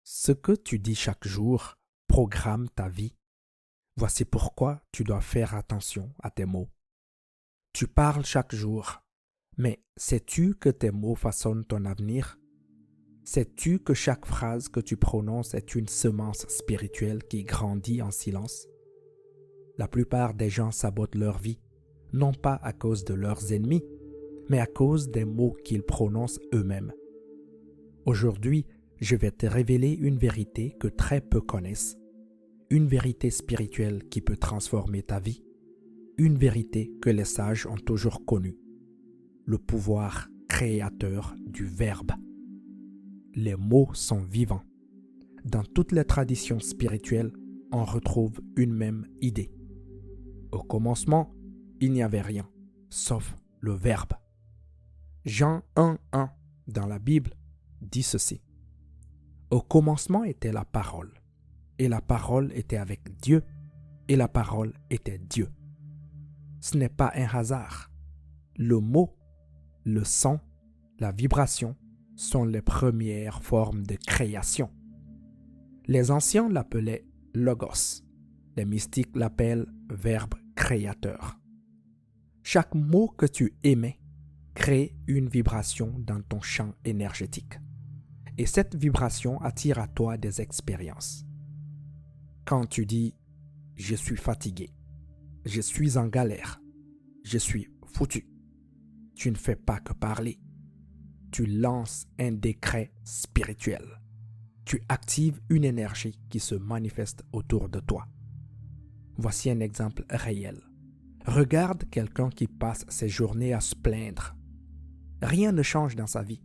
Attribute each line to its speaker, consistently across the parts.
Speaker 1: Ce que tu dis chaque jour programme ta vie. Voici pourquoi tu dois faire attention à tes mots. Tu parles chaque jour, mais sais-tu que tes mots façonnent ton avenir? Sais-tu que chaque phrase que tu prononces est une semence spirituelle qui grandit en silence? La plupart des gens sabotent leur vie, non pas à cause de leurs ennemis, mais à cause des mots qu'ils prononcent eux-mêmes. Aujourd'hui, je vais te révéler une vérité que très peu connaissent, une vérité spirituelle qui peut transformer ta vie, une vérité que les sages ont toujours connue, le pouvoir créateur du Verbe. Les mots sont vivants. Dans toutes les traditions spirituelles, on retrouve une même idée. Au commencement, il n'y avait rien, sauf le Verbe. Jean 1:1 dans la Bible dit ceci. Au commencement était la parole, et la parole était avec Dieu, et la parole était Dieu. Ce n'est pas un hasard. Le mot, le son, la vibration sont les premières formes de création. Les anciens l'appelaient Logos. Les mystiques l'appellent Verbe créateur. Chaque mot que tu émets crée une vibration dans ton champ énergétique. Et cette vibration attire à toi des expériences. Quand tu dis « je suis fatigué »,« je suis en galère »,« je suis foutu », tu ne fais pas que parler. Tu lances un décret spirituel. Tu actives une énergie qui se manifeste autour de toi. Voici un exemple réel. Regarde quelqu'un qui passe ses journées à se plaindre. Rien ne change dans sa vie.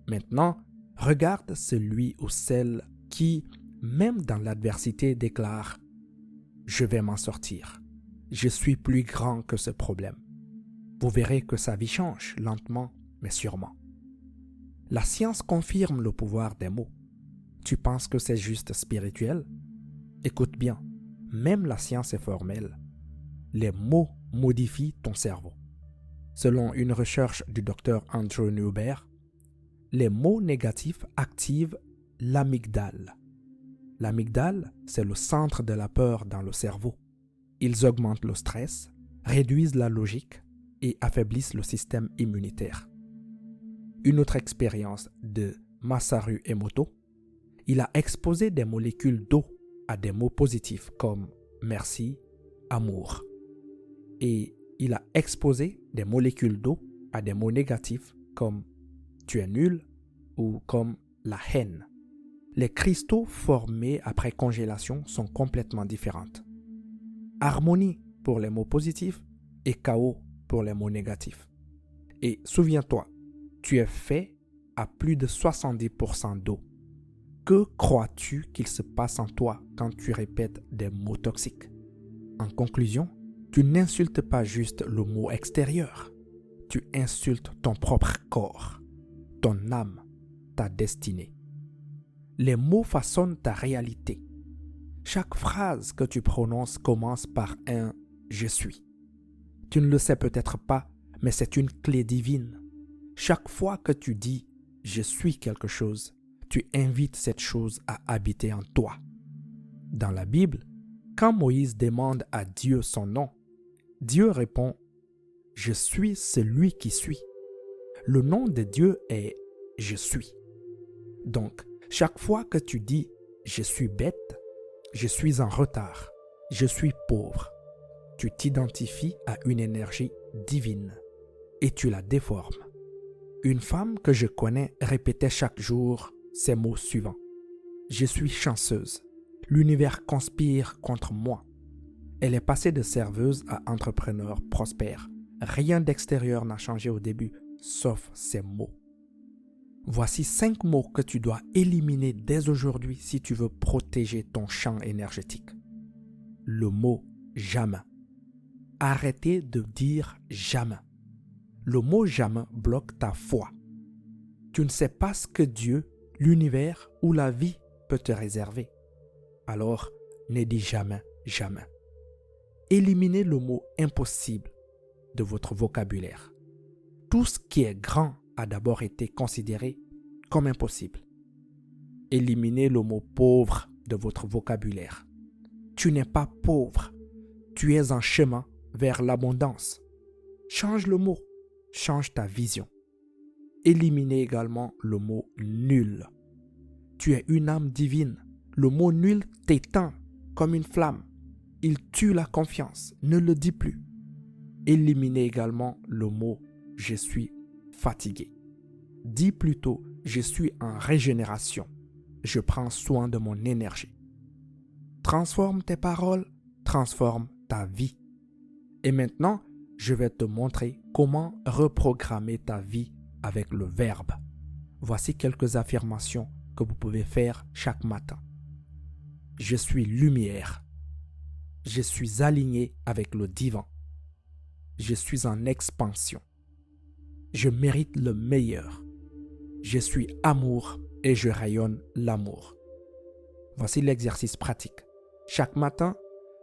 Speaker 1: Maintenant, regarde celui ou celle qui, même dans l'adversité, déclare « Je vais m'en sortir. Je suis plus grand que ce problème. » Vous verrez que sa vie change lentement, mais sûrement. La science confirme le pouvoir des mots. Tu penses que c'est juste spirituel? Écoute bien, même la science est formelle. Les mots modifient ton cerveau. Selon une recherche du docteur Andrew Newberg, les mots négatifs activent l'amygdale. L'amygdale, c'est le centre de la peur dans le cerveau. Ils augmentent le stress, réduisent la logique et affaiblissent le système immunitaire. Une autre expérience de Masaru Emoto, il a exposé des molécules d'eau à des mots positifs comme merci, amour. Et il a exposé des molécules d'eau à des mots négatifs comme tu es nul ou comme la haine. Les cristaux formés après congélation sont complètement différents. Harmonie pour les mots positifs et chaos pour les mots négatifs. Et souviens-toi, tu es fait à plus de 70% d'eau. Que crois-tu qu'il se passe en toi quand tu répètes des mots toxiques? En conclusion, tu n'insultes pas juste le mot extérieur. Tu insultes ton propre corps, ton âme, ta destinée. Les mots façonnent ta réalité. Chaque phrase que tu prononces commence par un « je suis ». Tu ne le sais peut-être pas, mais c'est une clé divine. Chaque fois que tu dis « je suis quelque chose », tu invites cette chose à habiter en toi. Dans la Bible, quand Moïse demande à Dieu son nom, Dieu répond « Je suis celui qui suis ». Le nom de Dieu est « Je suis ». Donc, chaque fois que tu dis « je suis bête »,« je suis en retard »,« je suis pauvre », tu t'identifies à une énergie divine et tu la déformes. Une femme que je connais répétait chaque jour ces mots suivants. « Je suis chanceuse. L'univers conspire contre moi. » Elle est passée de serveuse à entrepreneur prospère. Rien d'extérieur n'a changé au début, sauf ces mots. Voici 5 mots que tu dois éliminer dès aujourd'hui si tu veux protéger ton champ énergétique. Le mot « jamais ». Arrêtez de dire « jamais ». Le mot « jamais » bloque ta foi. Tu ne sais pas ce que Dieu, l'univers ou la vie peut te réserver. Alors, ne dis jamais « jamais ». Éliminez le mot « impossible » de votre vocabulaire. Tout ce qui est grand a d'abord été considéré comme impossible. Éliminez le mot pauvre de votre vocabulaire. Tu n'es pas pauvre. Tu es en chemin vers l'abondance. Change le mot. Change ta vision. Éliminez également le mot nul. Tu es une âme divine. Le mot nul t'éteint comme une flamme. Il tue la confiance. Ne le dis plus. Éliminez également le mot je suis fatigué. Dis plutôt je suis en régénération. Je prends soin de mon énergie. Transforme tes paroles, transforme ta vie. Et maintenant, je vais te montrer comment reprogrammer ta vie avec le verbe. Voici quelques affirmations que vous pouvez faire chaque matin. Je suis lumière. Je suis aligné avec le divin. Je suis en expansion. Je mérite le meilleur. Je suis amour et je rayonne l'amour. Voici l'exercice pratique. Chaque matin,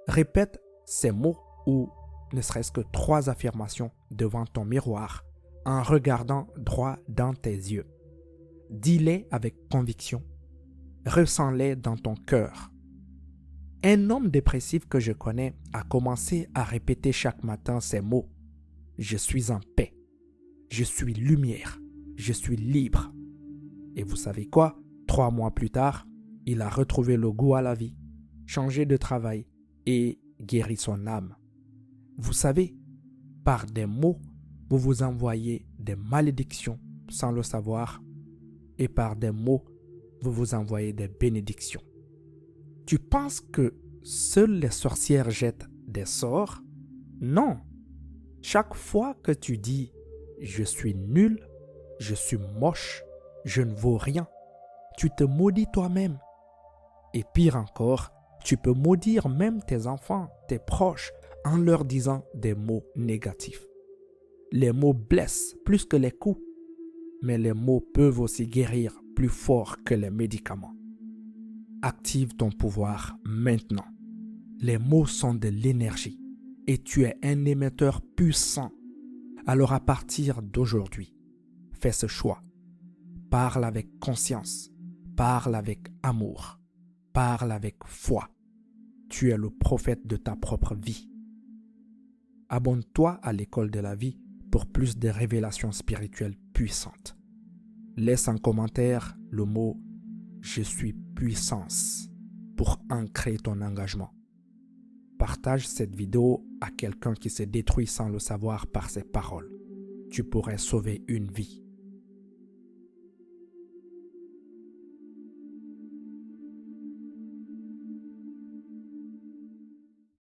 Speaker 1: répète ces mots ou ne serait-ce que 3 affirmations devant ton miroir en regardant droit dans tes yeux. Dis-les avec conviction. Ressens-les dans ton cœur. Un homme dépressif que je connais a commencé à répéter chaque matin ces mots. Je suis en paix. Je suis lumière. Je suis libre. Et vous savez quoi? 3 mois plus tard, il a retrouvé le goût à la vie, changé de travail et guéri son âme. Vous savez, par des mots, vous vous envoyez des malédictions sans le savoir et par des mots, vous vous envoyez des bénédictions. Tu penses que seules les sorcières jettent des sorts? Non. Chaque fois que tu dis « je suis nul »,« je suis moche »,« je ne vaux rien », tu te maudis toi-même. Et pire encore, tu peux maudire même tes enfants, tes proches, en leur disant des mots négatifs. Les mots blessent plus que les coups, mais les mots peuvent aussi guérir plus fort que les médicaments. Active ton pouvoir maintenant. Les mots sont de l'énergie et tu es un émetteur puissant. Alors à partir d'aujourd'hui, fais ce choix. Parle avec conscience, parle avec amour, parle avec foi. Tu es le prophète de ta propre vie. Abonne-toi à l'école de la vie pour plus de révélations spirituelles puissantes. Laisse en commentaire le mot « Je suis puissance » pour ancrer ton engagement. Partage cette vidéo à quelqu'un qui se détruit sans le savoir par ses paroles. Tu pourrais sauver une vie.